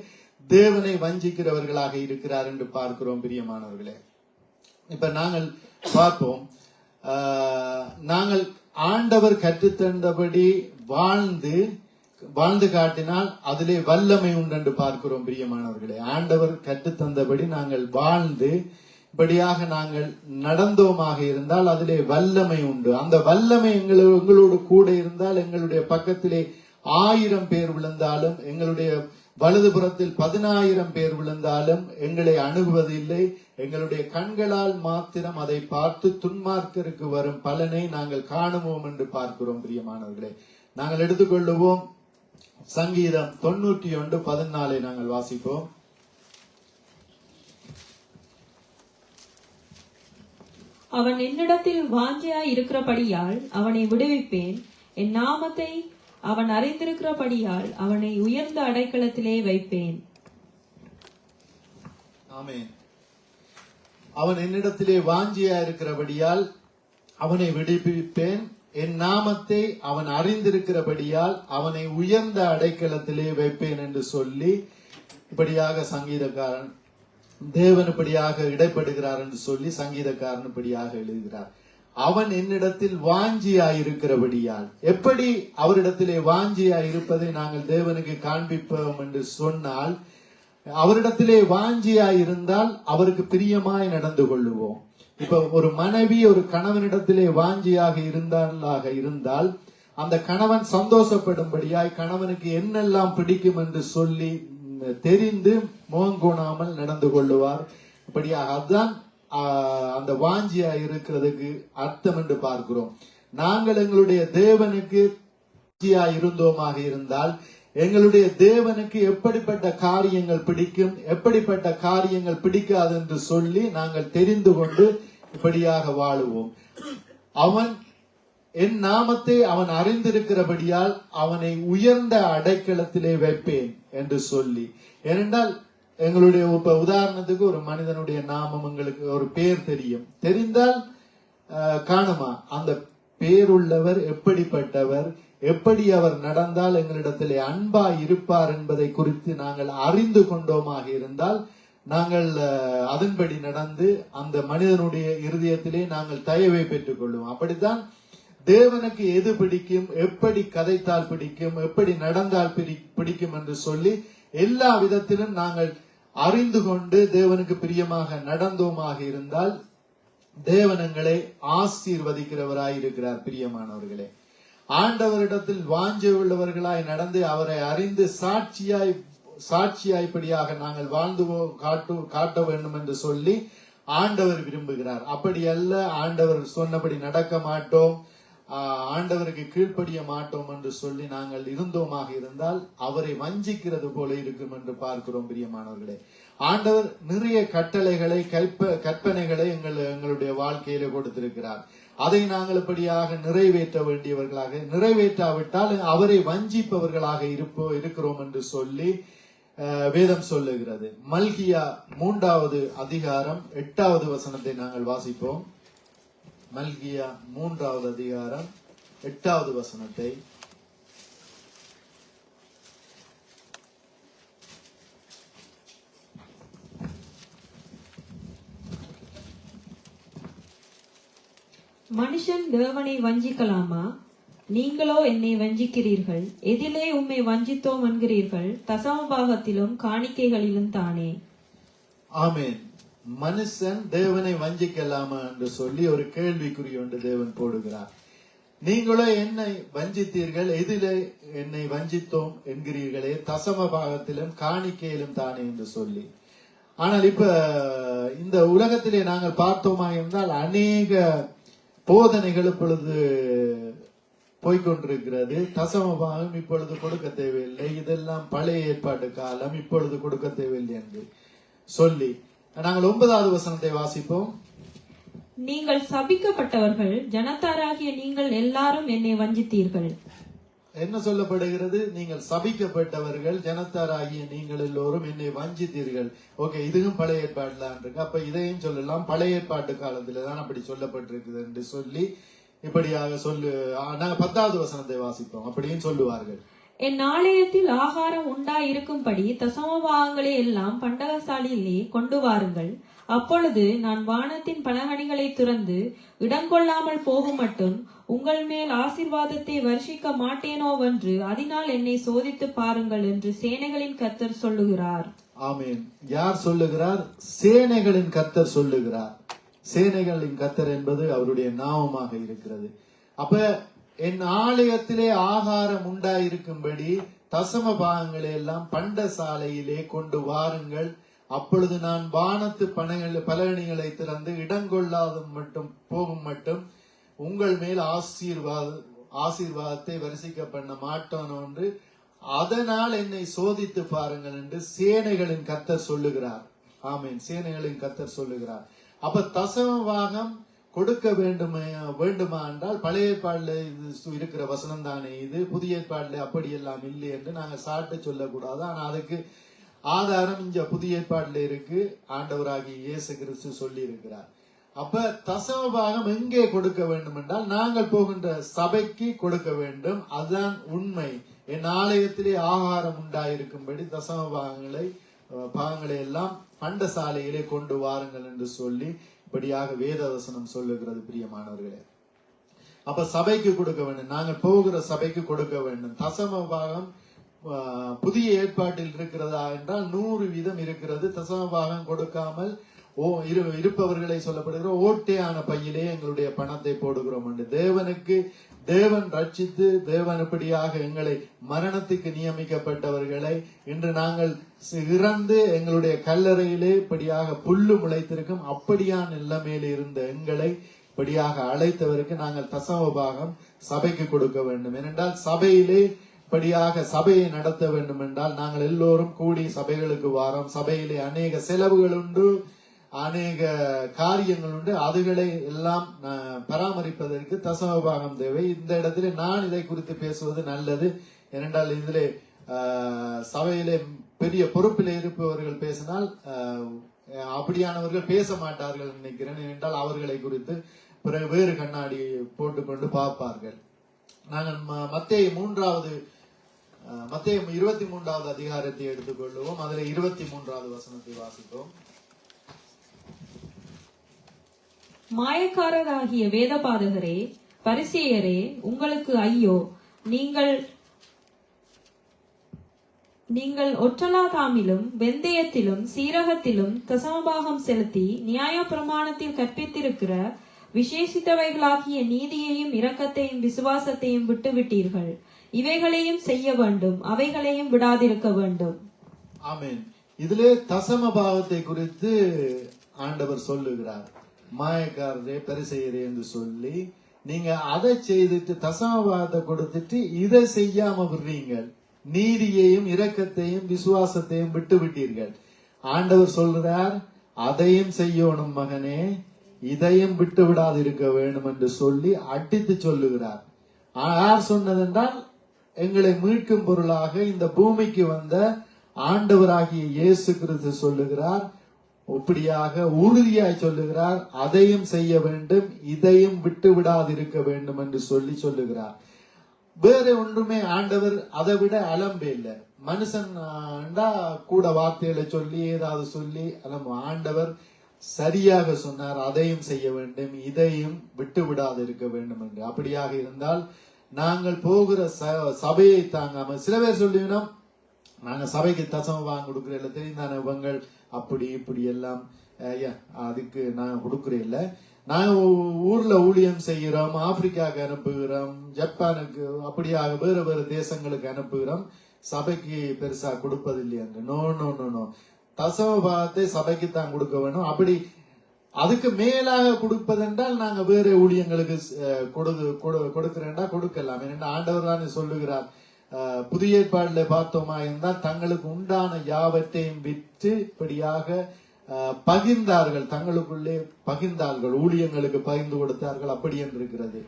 தேவனை வஞ்சிக்கிறவர்களாக இருக்கிறார் என்று பார்க்கிறோம் பிரியமானவர்களே. இப்ப நாங்கள் பார்ப்போம், நாங்கள் ஆண்டவர் கற்றுத்தந்தபடி வாழ்ந்து காட்டினால் அதிலே வல்லமை உண்டு என்று பார்க்கிறோம் பிரியமானவர்களே. ஆண்டவர் கற்றுத்தந்தபடி நாங்கள் வாழ்ந்து இப்படியாக நாங்கள் நடந்தோமாக இருந்தால் அதிலே வல்லமை உண்டு. அந்த வல்லமை எங்களோடு கூட இருந்தால், எங்களுடைய பக்கத்திலே 1000 பேர் விழுந்தாலும், எங்களுடைய வலதுபுறத்தில் 10,000 பேர் விழுந்தாலும் எங்களை அணுகுவதில்லை. எங்களுடைய கண்களால் மாத்திரம் அதை பார்த்து துன்மார்க்கருக்கு வரும் பலனை நாங்கள் காணுவோம் என்று பார்க்கிறோம் பிரியமானவர்களே. நாங்கள் எடுத்துக்கொள்ளுவோம் சங்கீதம் 91:14 நாங்கள் வாசிப்போம். அவன் என்னிடத்தில் வாஞ்சையாய் இருக்கிறபடியால் அவனை விடுவிப்பேன். என் நாமத்தை அவன் அறிந்திருக்கிறபடியால் அவனை உயர்ந்த அடைக்கலத்திலே வைப்பேன். ஆமென். அவன் என்னிடத்திலே வாஞ்சியா இருக்கிறபடியால் அவனை விடுவிப்பேன். என் நாமத்தை அவன் அறிந்திருக்கிறபடியால் அவனை உயர்ந்த அடைக்கலத்திலே வைப்பேன் என்று சொல்லி இப்படியாக சங்கீதக்காரன் தேவன் இப்படியாக இடைப்படுகிறார் என்று சொல்லி சங்கீதக்காரன் இப்படியாக எழுதுகிறார். அவன் என்னிடத்தில் வாஞ்சியாயிருக்கிறபடியால். எப்படி அவரிடத்திலே வாஞ்சியாயிருப்பதை நாங்கள் தேவனுக்கு காண்பிப்போம் என்று சொன்னால், அவரிடத்திலே வாஞ்சியாயிருந்தால் அவருக்கு பிரியமாய் நடந்து கொள்ளுவோம். இப்ப ஒரு மனைவி ஒரு கணவனிடத்திலே வாஞ்சியாக இருந்தால் அந்த கணவன் சந்தோஷப்படும்படியாய் கணவனுக்கு என்னெல்லாம் பிடிக்கும் என்று சொல்லி தெரிந்து முகங்கோணாமல் நடந்து கொள்ளுவார். இப்படியாக அதுதான் அந்த வாஞ்சியா இருக்கிறதுக்கு அர்த்தம் என்று பார்க்கிறோம். நாங்கள் எங்களுடைய தேவனுக்கு இருந்தோமாக இருந்தால் எங்களுடைய தேவனுக்கு எப்படிப்பட்ட காரியங்கள் பிடிக்கும், எப்படிப்பட்ட காரியங்கள் பிடிக்காது என்று சொல்லி நாங்கள் தெரிந்து கொண்டு இப்படியாக வாழுவோம். அவன் என் நாமத்தை அவன் அறிந்திருக்கிறபடியால் அவனை உயர்ந்த அடைக்கலத்திலே வைப்பேன் என்று சொல்லி. ஏனென்றால் எங்களுடைய உதாரணத்துக்கு ஒரு மனிதனுடைய நாமம் எங்களுக்கு ஒரு பேர் தெரிந்தால் காணுமா அந்த பேருள்ளவர் எப்படிப்பட்டவர், எப்படி அவர் நடந்தால் எங்களிடத்திலே அன்பா இருப்பார் என்பதை குறித்து நாங்கள் அறிந்து கொண்டோமாக இருந்தால் நாங்கள் அதன்படி நடந்து அந்த மனிதனுடைய இருதயத்திலே நாங்கள் தயவை பெற்றுக் கொள்வோம். அப்படித்தான் தேவனுக்கு எது பிடிக்கும், எப்படி கதைத்தால் பிடிக்கும், எப்படி நடந்தால் பிடிக்கும் என்று சொல்லி எல்லா விதத்திலும் நாங்கள் அறிந்து கொண்டு தேவனுக்கு பிரியமாக நடந்தோமாக இருந்தால் தேவன் எங்களை ஆசீர்வதிக்கிறவராய் இருக்கிறார். பிரியமானவர்களே, ஆண்டவரிடத்தில் வாஞ்சை உள்ளவர்களாய் நடந்து அவரை அறிந்து சாட்சியாய்ப்படியாக நாங்கள் வாழ்ந்து காட்ட வேண்டும் என்று சொல்லி ஆண்டவர் விரும்புகிறார். அப்படி அல்ல, ஆண்டவர் சொன்னபடி நடக்க மாட்டோம், ஆண்டவருக்கு கீழ்ப்படிய மாட்டோம் என்று சொல்லி நாங்கள் இருந்தோமாக இருந்தால் அவரை வஞ்சிக்கிறது போல இருக்கும் என்று பார்க்கிறோம். பிரியமானவர்களே, ஆண்டவர் நிறைய கட்டளைகளை கற்பனைகளை எங்களுடைய வாழ்க்கையில கொடுத்திருக்கிறார். அதை நாங்கள் இப்படியாக நிறைவேற்ற வேண்டியவர்களாக, நிறைவேற்றாவிட்டால் அவரை வஞ்சிப்பவர்களாக இருக்கிறோம் என்று சொல்லி வேதம் சொல்லுகிறது. மல்கியா 3வது அதிகாரம் 8வது வசனத்தை நாங்கள் வாசிப்போம். மல்கியா 3வது அதிகாரம் 8வது வசனத்தை. மனுஷன் தேவனை வஞ்சிக்கலாமா? நீங்களோ என்னை வஞ்சிக்கிறீர்கள். எதிலே உம்மை வஞ்சித்தோம் என்கிறீர்கள்? தசமபாகத்திலும் காணிக்கைகளிலும் தானே. ஆமென். மனுஷன் தேவனை வஞ்சிக்கலாமா என்று சொல்லி ஒரு கேள்விக்குறி ஒன்று தேவன் போடுகிறார். நீங்களோ என்னை வஞ்சித்தீர்கள், எதிலே என்னை வஞ்சித்தோம் என்கிறீர்களே? தசம பாகத்திலும் காணிக்கையிலும் தானே என்று சொல்லி. ஆனால் இப்ப இந்த உலகத்திலே நாங்கள் பார்த்தோமா இருந்தால் அநேக போதனைகள் இப்பொழுது போய்கொண்டிருக்கிறது. தசம பாகம் இப்பொழுது கொடுக்க தேவையில்லை, இதெல்லாம் பழைய ஏற்பாட்டு காலம், இப்பொழுது கொடுக்க தேவையில்லை என்று சொல்லி நாங்கள் 9வது வசனத்தை வாசிப்போம். நீங்கள் சபிக்கப்பட்டவர்கள், ஜனத்தாராகிய நீங்கள் எல்லாரும் என்னை வஞ்சித்தீர்கள். என்ன சொல்லப்படுகிறது? நீங்கள் சபிக்கப்பட்டவர்கள், ஜனத்தாராகிய நீங்கள் எல்லோரும் என்னை வஞ்சித்தீர்கள். ஓகே, இதுவும் பழைய ஏற்பாடுலாம் இருக்கு. அப்ப இதையும் சொல்லலாம், பழைய ஏற்பாட்டு காலத்துல தான் அப்படி சொல்லப்பட்டிருக்குது என்று சொல்லி இப்படியாக நாங்க 10வது வசனத்தை வாசிப்போம். அப்படின்னு சொல்லுவார்கள். என் ஆலயத்தில் ஆகாரம் உண்டாயிருக்கும்படி தசமபாகங்களை எல்லாம் பண்டகசாலையிலே கொண்டு வாருங்கள். அப்பொழுது நான் வானத்தின் பலகணிகளை துறந்து இடங்கொள்ளாமல் போகும் மட்டும் உங்கள் மேல் ஆசீர்வாதத்தை வருஷிக்க மாட்டேனோவென்று அதனால் என்னை சோதித்து பாருங்கள் என்று சேனைகளின் கர்த்தர் சொல்லுகிறார். ஆமென். யார் சொல்லுகிறார்? சேனைகளின் கர்த்தர் சொல்லுகிறார். சேனைகளின் கர்த்தர் என்பது அவருடைய நாமமாக இருக்கிறது. அப்ப என் ஆலயத்திலே ஆகாரம் உண்டாயிருக்கும்படி தசம பாகங்களை எல்லாம் பண்டசாலையிலே கொண்டு வாருங்கள். அப்பொழுது நான் வானத்து பலகணிகளை திறந்து இடங்கொள்ளாத மட்டும் போகும் மட்டும் உங்கள் மேல் ஆசீர்வாதத்தை வரிசிக்க பண்ண மாட்டோம் என்று அதனால் என்னை சோதித்து பாருங்கள் என்று சேனைகளின் கர்த்தர் சொல்லுகிறார். ஆமீன். சேனைகளின் கர்த்தர் சொல்லுகிறார். அப்ப தசம பாகம் கொடுக்க வேண்டுமா என்றால் பழைய ஏற்பாடுல இருக்கிற வசனம் தானே இது. புதிய ஏற்பாடுல அப்படி எல்லாம் இல்லை என்று நாங்க சாட்டு சொல்லக்கூடாது. ஆனா அதுக்கு ஆதாரம் இங்க புதிய ஏற்பாடுல இருக்கு. ஆண்டவராகிய இயேசு கிறிஸ்து சொல்லி இருக்கிறார். அப்ப தசம பாகம் எங்கே கொடுக்க வேண்டும் என்றால் நாங்கள் போகின்ற சபைக்கு கொடுக்க வேண்டும். அதுதான் உண்மை. என் ஆலயத்திலே ஆகாரம் உண்டாயிருக்கும்படி தசம பாகங்களை எல்லாம் பண்டசாலையிலே கொண்டு வாருங்கள் என்று சொல்லி இப்படியாக வேதவசனம் சொல்லுகிறது. பிரியமானவர்களே, அப்ப சபைக்கு கொடுக்க வேண்டும். நாங்கள் போகிற சபைக்கு கொடுக்க வேண்டும். தசம பாகம் புதிய ஏற்பாட்டில் இருக்கிறதா என்றால் 100% இருக்கிறது. தசம பாகம் கொடுக்காமல் இருப்பவர்களை சொல்லப்படுகிற ஓட்டையான பையிலே எங்களுடைய பணத்தை போடுகிறோம் என்று தேவன் ரட்சித்து தேவனப்படியாக எங்களை மரணத்துக்கு நியமிக்கப்பட்டவர்களை இன்று நாங்கள் இறந்து எங்களுடைய கல்லறையிலே இப்படியாக புல்லு முளைத்திருக்கும் அப்படியான நிலைமையில இருந்த எங்களை இப்படியாக அழைத்தவருக்கு நாங்கள் தசம பாகம் சபைக்கு கொடுக்க வேண்டும். ஏனென்றால் சபையிலே இப்படியாக சபையை நடத்த வேண்டும் என்றால் நாங்கள் எல்லோரும் கூடி சபைகளுக்கு வாரோம். சபையிலே அநேக செலவுகள் உண்டு, அநேக காரியங்கள் உண்டு. அதுகளை எல்லாம் பராமரிப்பதற்கு தசம பாகம் தேவை. இந்த இடத்துல நான் இதை குறித்து பேசுவது நல்லது. ஏனென்றால் இதிலே சபையிலே பெரிய பொறுப்பில் இருப்பவர்கள் பேசினால் அப்படியானவர்கள் பேச மாட்டார்கள் நினைக்கிறேன். ஏனென்றால் அவர்களை குறித்து பிறகு வேறு கண்ணாடி போட்டுக்கொண்டு பார்ப்பார்கள். நாங்கள் மத்தேயு 23வது அதிகாரத்தை எடுத்துக்கொள்வோம். அதில் 23வது வசனத்தை வாசிப்போம். மாயக்காரராகிய வேதபாதகரே, பரிசேயரே, உங்களுக்கு ஐயோ! நீங்கள் ஒற்றலாதாமிலும் வெந்தயத்திலும் சீரகத்திலும் தசமபாகம் செலுத்தி நியாய பிரமாணத்தில் கற்பித்திருக்கிற விசேஷித்தவைகளாகிய நீதியையும் இரக்கத்தையும் விசுவாசத்தையும் விட்டுவிட்டீர்கள். இவைகளையும் செய்ய வேண்டும், அவைகளையும் விடாதிருக்க வேண்டும். ஆமென். இதிலே தசம பாகத்தை குறித்து ஆண்டவர் சொல்லுகிறார். மாயக்காரரே, பரிசேயரே என்று சொல்லி நீங்க அதை செய்துட்டு தசம பாகத்தை கொடுத்துட்டு இதை செய்யாம விடுறீங்கள். நீதியையும் இரக்கத்தையும் விசுவாசத்தையும் விட்டு விட்டீர்கள். ஆண்டவர் சொல்றார், அதையும் செய்யணும் மகனே, இதையும் விட்டு விடாது இருக்க வேண்டும் என்று சொல்லி அடித்து சொல்லுகிறார். யார் சொன்னதென்றால் எங்களை மீட்கும் பொருளாக இந்த பூமிக்கு வந்த ஆண்டவராகிய இயேசு கிறிஸ்து சொல்லுகிறார். இப்படியாக உறுதியாய் சொல்லுகிறார், அதையும் செய்ய வேண்டும், இதையும் விட்டு விடாது இருக்க வேண்டும் என்று சொல்லுகிறார். வேற ஒன்றுமே ஆண்டவர் அதை விட அலம்பே இல்லை. மனுஷன் கூட வார்த்தைகளை சொல்லி ஏதாவது சொல்லி ஆண்டவர் சரியாக சொன்னார், அதையும் செய்ய வேண்டும், இதையும் விட்டு விடாது இருக்க வேண்டும் என்று. அப்படியாக இருந்தால் நாங்கள் போகிற சபையை தாங்காம சில பேர் சொல்லினோம், நாங்க சபைக்கு தசம வாங்க கொடுக்கற தெரிந்தான இவங்கள் அப்படி இப்படி எல்லாம் அதுக்கு நாங்க கொடுக்கறேன் இல்ல. நாங்க ஊர்ல ஊழியம் செய்கிறோம், ஆப்பிரிக்காவுக்கு அனுப்புகிறோம், ஜப்பானுக்கு அப்படியாக வேறு வேறு தேசங்களுக்கு அனுப்புகிறோம், சபைக்கு பெருசா கொடுப்பதில்லையாங்க. நோ நோ நோ நோ, தசம பாகத்தை சபைக்கு தான் கொடுக்க வேணும். அப்படி அதுக்கு மேலாக கொடுப்பதென்றால் நாங்க வேற ஊழியங்களுக்கு கொடுக்கிறேன்டா கொடுக்கலாம். ஏன்னா ஆண்டவர் தான் சொல்லுகிறார். புதிய ஏற்பாடுல பார்த்தோமா இருந்தால் தங்களுக்கு உண்டான யாவற்றையும் விற்று இப்படியாக பகிர்ந்தார்கள், தங்களுக்குள்ளே பகிர்ந்தார்கள், ஊழியங்களுக்கு பகிர்ந்து கொடுத்தார்கள், அப்படி என்று இருக்கிறது.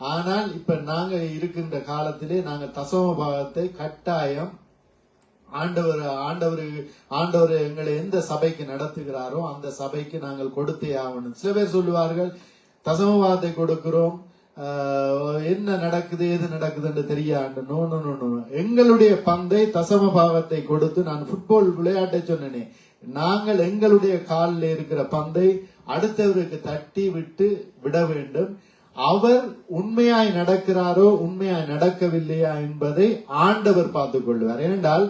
ஆனால் இப்ப நாங்க இருக்கின்ற காலத்திலே நாங்க தசம பாகத்தை கட்டாயம் ஆண்டவர் எங்களை எந்த சபைக்கு நடத்துகிறாரோ அந்த சபைக்கு நாங்கள் கொடுத்தே ஆகணும். சில பேர் சொல்லுவார்கள் தசமபாகத்தை கொடுக்கிறோம், என்ன நடக்குது ஏது நடக்குதுன்னு தெரியாது. நோ நோ நோ நோ, எங்களுடைய பந்தை தசம பாகத்தை கொடுத்து, நான் ஃபுட்பால் விளையாட்டை சொன்னேனே, நாங்கள் எங்களுடைய காலில் இருக்கிற பந்தை அடுத்தவருக்கு தட்டி விட வேண்டும். அவர் உண்மையாய் நடக்கிறாரோ உண்மையாய் நடக்கவில்லையா என்பதை ஆண்டவர் பார்த்துக் கொள்வார். ஏனென்றால்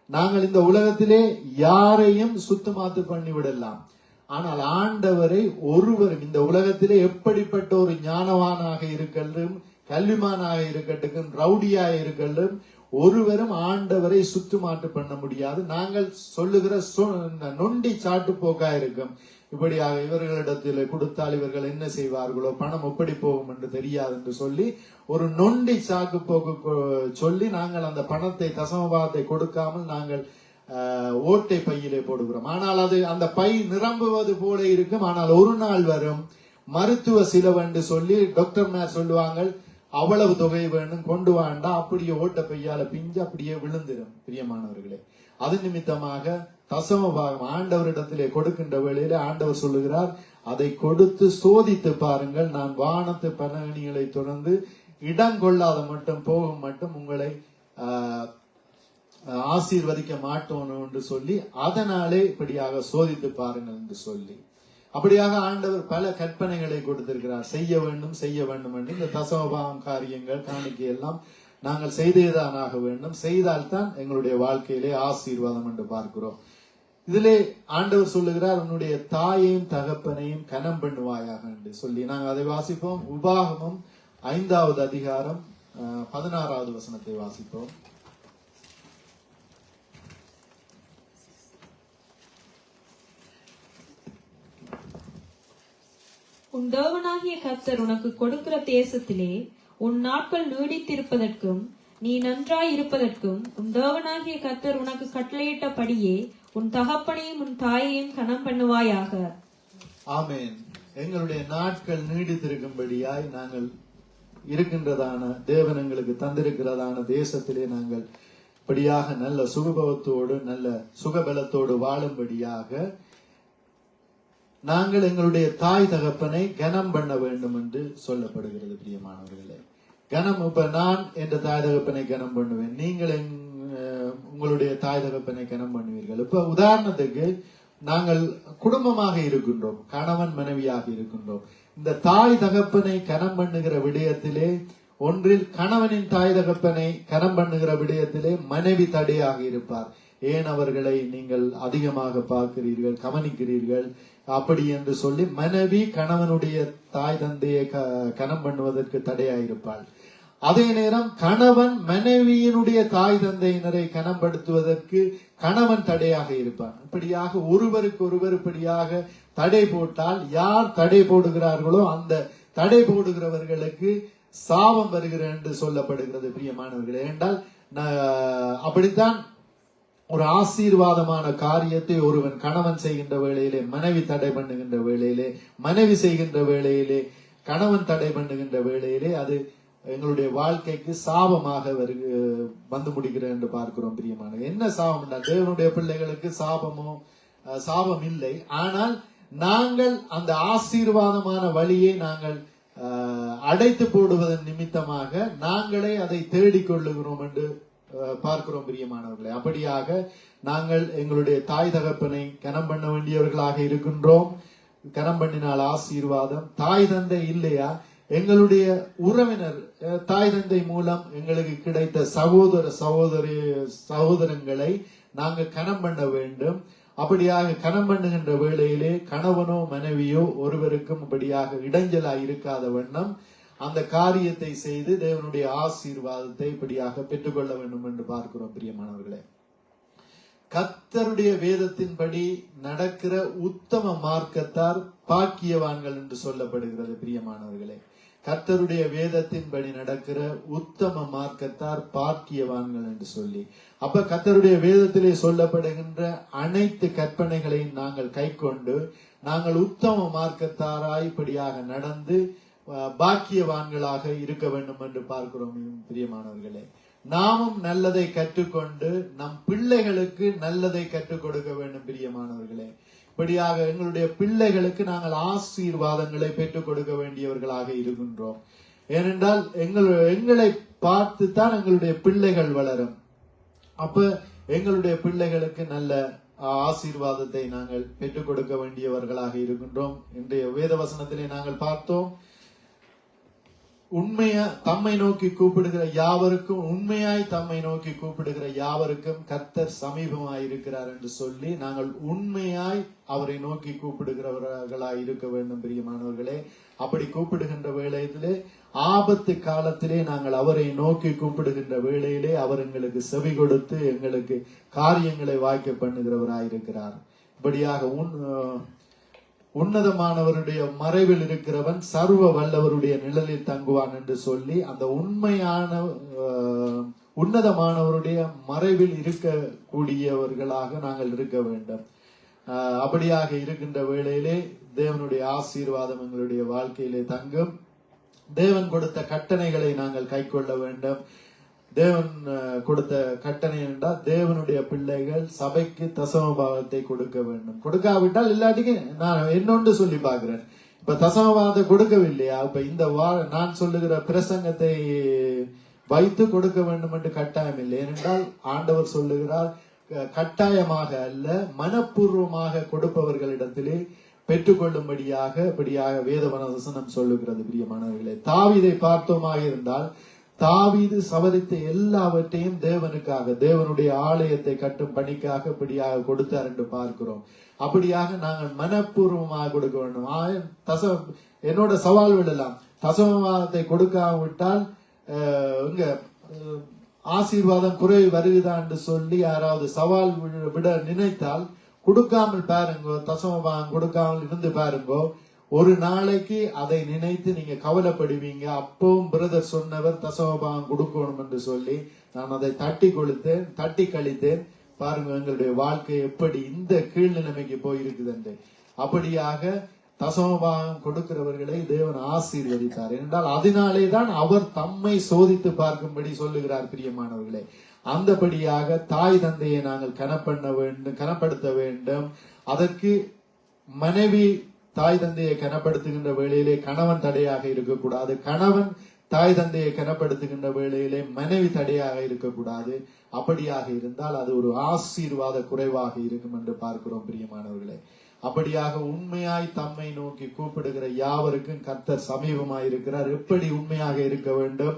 நாங்கள் இந்த உலகத்திலே யாரையும் சுத்தமாத்து பண்ணி விடலாம், ஆனால் ஆண்டவரை ஒருவரும் இந்த உலகத்திலே எப்படிப்பட்ட ஒரு ஞானவானாக இருக்கட்டும், கல்விமானாக இருக்கட்டும், ரவுடியாக இருக்கட்டும், ஒருவரும் ஆண்டவரை சுற்றுமாட்டு பண்ண முடியாது. நாங்கள் சொல்லுகிற நொண்டி சாட்டு போக்கா இருக்கும். இப்படியாக இவர்களிடத்தில் கொடுத்தால் இவர்கள் என்ன செய்வார்களோ, பணம் எப்படி போகும் என்று தெரியாது என்று சொல்லி ஒரு நொண்டி சாக்கு போக்கு சொல்லி நாங்கள் அந்த பணத்தை தசமபாகத்தை கொடுக்காமல் நாங்கள் ஓட்டை பையிலே போடுகிறோம். ஆனால் அது அந்த பை நிரம்புவது போல இருக்கும். ஆனால் ஒரு நாள் வரும், மருத்துவ செலவு சொல்லி டாக்டர்மார் சொல்லுவாங்க, அவ்வளவு தொகை வேணும் கொண்டு வாண்டா, அப்படியே ஓட்ட பையால பிஞ்சு அப்படியே விழுந்துடும். பிரியமானவர்களே, அது நிமித்தமாக தசமபாகம் ஆண்டவரிடத்திலே கொடுக்கின்ற வேளையிலே ஆண்டவர் சொல்லுகிறார், அதை கொடுத்து சோதித்து பாருங்கள், நான் வானத்து பனகணிகளை தொடர்ந்து இடம் கொள்ளாத மட்டும் போகும் மட்டும் உங்களை ஆசீர்வதிக்க மாட்டோம் என்று சொல்லி, அதனாலே இப்படியாக சோதித்து பாருங்கள் என்று சொல்லி, அப்படியாக ஆண்டவர் பல கற்பனைகளை கொடுத்திருக்கிறார். செய்ய வேண்டும் செய்ய வேண்டும் என்று இந்த தசமபாகம் காரியங்கள் காணிக்கை எல்லாம் நாங்கள் செய்தேதான் ஆக வேண்டும். செய்தால்தான் எங்களுடைய வாழ்க்கையிலே ஆசீர்வாதம் என்று பார்க்கிறோம். இதிலே ஆண்டவர் சொல்லுகிறார், உன்னுடைய தாயையும் தகப்பனையும் கனம் பண்ணுவாயாக என்று சொல்லி நாங்கள் அதை வாசிப்போம். உபாகமம் 5வது அதிகாரம் 16வது வசனத்தை வாசிப்போம். உன் தேவனாகிய கர்த்தர் உனக்கு கொடுக்கிற தேசத்திலே உன் நாட்கள் நீடித்திருப்பதற்கும் நீ நன்றாய் இருப்பதற்கும் உன் தேவனாகிய கர்த்தர் உனக்கு கட்டளையிட்டபடியே உன் தகப்பனையும் உன் தாயையும் கனம் பண்ணுவாயாக. ஆமென். எங்களுடைய நாட்கள் நீடித்திருக்கும்படியாய் நாங்கள் இருக்கின்றதான தேவன் எங்களுக்கு தந்திருக்கிறதான தேசத்திலே நாங்கள் இப்படியாக நல்ல சுகபவத்தோடு நல்ல சுகபலத்தோடு வாழும்படியாக நாங்கள் எங்களுடைய தாய் தகப்பனை கனம் பண்ண வேண்டும் என்று சொல்லப்படுகிறது. பிரியமானவர்களே, கனம், இப்ப நான் என்ற தாய் தகப்பனை கனம் பண்ணுவேன், நீங்கள் உங்களுடைய தாய் தகப்பனை கனம் பண்ணுவீர்கள். இப்ப உதாரணத்துக்கு நாங்கள் குடும்பமாக இருக்கின்றோம், கணவன் மனைவியாக இருக்கின்றோம். இந்த தாய் தகப்பனை கனம் பண்ணுகிற விடயத்திலே ஒன்றில் கணவனின் தாய் தகப்பனை கனம் பண்ணுகிற விடயத்திலே மனைவி தடையாக இருப்பார். ஏன் அவர்களை நீங்கள் அதிகமாக பார்க்கிறீர்கள், கவனிக்கிறீர்கள் அப்படி என்று சொல்லி மனைவி கணவனுடைய தாய் தந்தையை கனம் பண்ணுவதற்கு தடையாயிருப்பாள். அதே நேரம் கணவன் மனைவியினுடைய தாய் தந்தையினரை கனப்படுத்துவதற்கு கணவன் தடையாக இருப்பான். இப்படியாக ஒருவருக்கு ஒருவர் இப்படியாக தடை போட்டால், யார் தடை போடுகிறார்களோ அந்த தடை போடுகிறவர்களுக்கு சாபம் வருகிறது என்று சொல்லப்படுகிறது. பிரியமானவர்களே, என்றால் அப்படித்தான் ஒரு ஆசீர்வாதமான காரியத்தை ஒருவன் கணவன் செய்கின்ற வேளையிலே மனைவி தடை பண்ணுகின்ற வேளையிலே, மனைவி செய்கின்ற வேளையிலே கணவன் தடை பண்ணுகின்ற வேளையிலே அது எங்களுடைய வாழ்க்கைக்கு சாபமாக வந்து முடிகிறது என்று பார்க்கிறோம். பிரியமான, என்ன சாபம்? தேவனுடைய பிள்ளைகளுக்கு சாபம் இல்லை. ஆனால் நாங்கள் அந்த ஆசீர்வாதமான வழியை நாங்கள் அடைத்து போடுவதன் நிமித்தமாக நாங்களே அதை தேடிக்கொள்ளுகிறோம் என்று பார்க்கிறோம். பிரியமானவர்களே, அப்படியாக நாங்கள் எங்களுடைய தாய் தகப்பனை கனம் பண்ண வேண்டியவர்களாக இருக்கின்றோம். கனம் பண்ணினால் ஆசீர்வாதம். தாய் தந்தை இல்லையா, எங்களுடைய உறவினர் தாய் தந்தை மூலம் எங்களுக்கு கிடைத்த சகோதரங்களை நாங்கள் கனம் பண்ண வேண்டும். அப்படியாக கனம் பண்ணுகின்ற வேளையிலே கணவனோ மனைவியோ ஒருவருக்கும் அப்படியாக இடைஞ்சலாய் இருக்காத வண்ணம் அந்த காரியத்தை செய்து தேவனுடைய ஆசீர்வாதத்தை இப்படியாக பெற்றுக்கொள்ள வேண்டும் என்று பார்க்கிறோம். பிரியமானவர்களே, கர்த்தருடைய வேதத்தின்படி நடக்கிற உத்தம மார்க்கத்தார் பாக்கியவான்கள் என்று சொல்லப்படுகிறது. பிரியமானவர்களே, கர்த்தருடைய வேதத்தின்படி நடக்கிற உத்தம மார்க்கத்தார் பாக்கியவான்கள் என்று சொல்லி, அப்ப கர்த்தருடைய வேதத்திலே சொல்லப்படுகின்ற அனைத்து கற்பனைகளையும் நாங்கள் கைக்கொண்டு நாங்கள் உத்தம மார்க்கத்தாராய் இப்படியாக நடந்து பாக்கியவான்களாக இருக்க வேண்டும் என்று பார்க்கிறோம் பிரியமானவர்களே. நாமும் நல்லதை கற்றுக்கொண்டு நம் பிள்ளைகளுக்கு நல்லதை கற்றுக் கொடுக்க வேண்டும் பிரியமானவர்களே. இப்படியாக எங்களுடைய பிள்ளைகளுக்கு நாங்கள் ஆசீர்வாதங்களை பெற்றுக் கொடுக்க வேண்டியவர்களாக இருக்கின்றோம். ஏனென்றால் எங்களை பார்த்து தான் எங்களுடைய பிள்ளைகள் வளரும். அப்ப எங்களுடைய பிள்ளைகளுக்கு நல்ல ஆசீர்வாதத்தை நாங்கள் பெற்றுக் கொடுக்க வேண்டியவர்களாக இருக்கின்றோம். இன்றைய வேத வசனத்திலே நாங்கள் பார்த்தோம், உண்மையா தம்மை நோக்கி கூப்பிடுகிற யாவருக்கும், உண்மையாய் தம்மை நோக்கி கூப்பிடுகிற யாவருக்கும் கர்த்தர் சமீபமாய் இருக்கிறார் என்று சொல்லி நாங்கள் உண்மையாய் அவரை நோக்கி கூப்பிடுகிறவர்களாய் இருக்க வேண்டும் பிரியமானவர்களே. அப்படி கூப்பிடுகின்ற வேளையிலே, ஆபத்து காலத்திலே நாங்கள் அவரை நோக்கி கூப்பிடுகின்ற வேளையிலே அவர் எங்களுக்கு செவி கொடுத்து எங்களுக்கு காரியங்களை வாய்க்க பண்ணுகிறவராயிருக்கிறார். இப்படியாக உன்னதமானவருடைய மறைவில் இருக்கிறவன் சர்வ வல்லவருடைய நிழலில் தங்குவான் என்று சொல்லி அந்த உன்னதமானவருடைய மறைவில் இருக்கக்கூடியவர்களாக நாங்கள் இருக்க வேண்டும். அப்படியாக இருக்கின்ற வேளையிலே தேவனுடைய ஆசீர்வாதம் எங்களுடைய வாழ்க்கையிலே தங்கும். தேவன் கொடுத்த கட்டளைகளை நாங்கள் கைக்கொள்ள வேண்டும். தேவன் கொடுத்த கட்டளை என்றால் தேவனுடைய பிள்ளைகள் சபைக்கு தசம பாகத்தை கொடுக்க வேண்டும். கொடுக்காவிட்டால் இல்லாட்டிக்கு நான் என்னொன்று சொல்லி பார்க்கிறேன், இப்ப தசம பாகத்தை கொடுக்கவில்லையா, இப்ப இந்த நான் சொல்லுகிற பிரசங்கத்தை வைத்து கொடுக்க வேண்டும் என்று கட்டாயம் இல்லை. ஏனென்றால் ஆண்டவர் சொல்லுகிறார், கட்டாயமாக அல்ல மனப்பூர்வமாக கொடுப்பவர்களிடத்திலே பெற்றுக்கொள்ளும்படியாக இப்படியாக வேதவசனம் சொல்லுகிறது பிரியமானவர்களே. தாவீதை பார்த்தோமாக இருந்தால் தாவீது சவரித்த எல்லாவற்றையும் தேவனுக்காக, தேவனுடைய ஆலயத்தை கட்டும் பணிக்காக இப்படியாக கொடுத்தார் என்று பார்க்கிறோம். அப்படியாக நாங்கள் மனப்பூர்வமாக கொடுக்க வேண்டும். என்னோட சவால் விடலாம், தசமவாதத்தை கொடுக்காவிட்டால் இங்க ஆசீர்வாதம் குறை வருகுதா என்று சொல்லி யாராவது சவால் விட நினைத்தால் கொடுக்காமல் பாருங்கோ, தசமபாகம் கொடுக்காமல் இருந்து பாருங்கோ. ஒரு நாளைக்கு அதை நினைத்து நீங்க கவலைப்படுவீங்க. அப்பவும் பிரதர் சொன்னவர் தசமபாகம் கொடுக்கணும் என்று சொல்லி நான் அதை தட்டி கழித்தேன். பாருங்க எங்களுடைய வாழ்க்கை எப்படி இந்த கீழ் நிலைமைக்கு போயிருக்குது. அப்படியாக தசமபாகம் கொடுக்கிறவர்களை தேவன் ஆசீர்வதித்தார் என்றால் அதனாலே தான் அவர் தம்மை சோதித்து பார்க்கும்படி சொல்லுகிறார் பிரியமானவர்களே. அந்தபடியாக தாய் தந்தையை நாங்கள் கனப்படுத்த வேண்டும். அதற்கு மனைவி தாய் தந்தையை கனப்படுத்துகின்ற வேளையிலே கணவன் தடையாக இருக்கக்கூடாது. கணவன் தாய் தந்தையை கனப்படுத்துகின்ற வேளையிலே மனைவி தடையாக இருக்கக்கூடாது. அப்படியாக இருந்தால் அது ஒரு ஆசீர்வாத குறைவாக இருக்கும் என்று பார்க்கிறோம் பிரியமானவர்களே. அப்படியாக உண்மையாய் தம்மை நோக்கி கூப்பிடுகிற யாவருக்கும் கர்த்தர் சமீபமாய் இருக்கிறார். எப்படி உண்மையாக இருக்க வேண்டும்,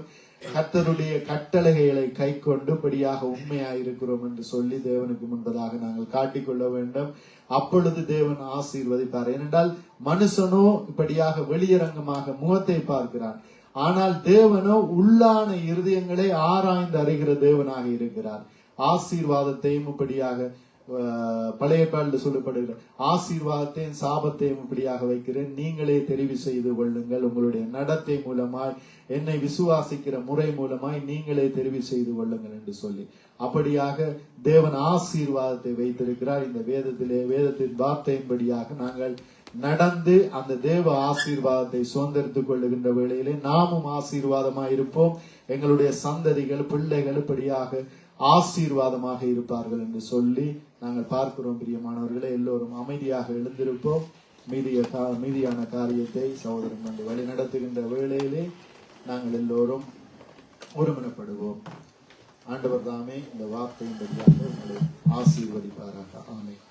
கர்த்தருடைய கட்டளைகளை கை கொண்டு இப்படியாக உண்மையாக இருக்கிறோம் என்று சொல்லி தேவனுக்கு முன்பதாக நாங்கள் காட்டிக்கொள்ள வேண்டும். அப்பொழுது தேவன் ஆசீர்வதிப்பார். ஏனென்றால் மனுஷனோ இப்படியாக வெளியரங்கமாக முகத்தை பார்க்கிறான், ஆனால் தேவனோ உள்ளான இருதயங்களை ஆராய்ந்து அறிகிற தேவனாக இருக்கிறார். ஆசீர்வாதத்தையும் இப்படியாக பழைய காலத்தில் சொல்லப்படுகிற ஆசீர்வாதத்தையும் சாபத்தையும் இப்படியாக வைக்கிறேன், நீங்களே தெரிவு செய்து கொள்ளுங்கள். உங்களுடைய நடத்தை மூலமாய், என்னை விசுவாசிக்கிற முறை மூலமாய் நீங்களே தெரிவு செய்து கொள்ளுங்கள் என்று சொல்லி அப்படியாக தேவன் ஆசீர்வாதத்தை வைத்திருக்கிறார். இந்த வேதத்தின் வார்த்தையின்படியாக நாங்கள் நடந்து அந்த தேவ ஆசீர்வாதத்தை சுதந்திரித்துக் கொள்ளுகின்ற வேளையிலே நாமும் ஆசீர்வாதமாய் இருப்போம். எங்களுடைய சந்ததிகள், பிள்ளைகள் இப்படியாக ஆசீர்வாதமாக இருப்பார்கள் என்று சொல்லி நாங்கள் பார்க்கிறோம் பிரியமானவர்களே. எல்லோரும் அமைதியாக எழுந்திருப்போம். மீதியான காரியத்தை சகோதரன் வழி நடத்துகின்ற வேளையிலே நாங்கள் எல்லோரும் ஒருமனப்படுவோம். ஆண்டவர் தாமே இந்த வார்த்தையின்படியாக உங்களை ஆசீர்வதிப்பாராக. ஆமென்.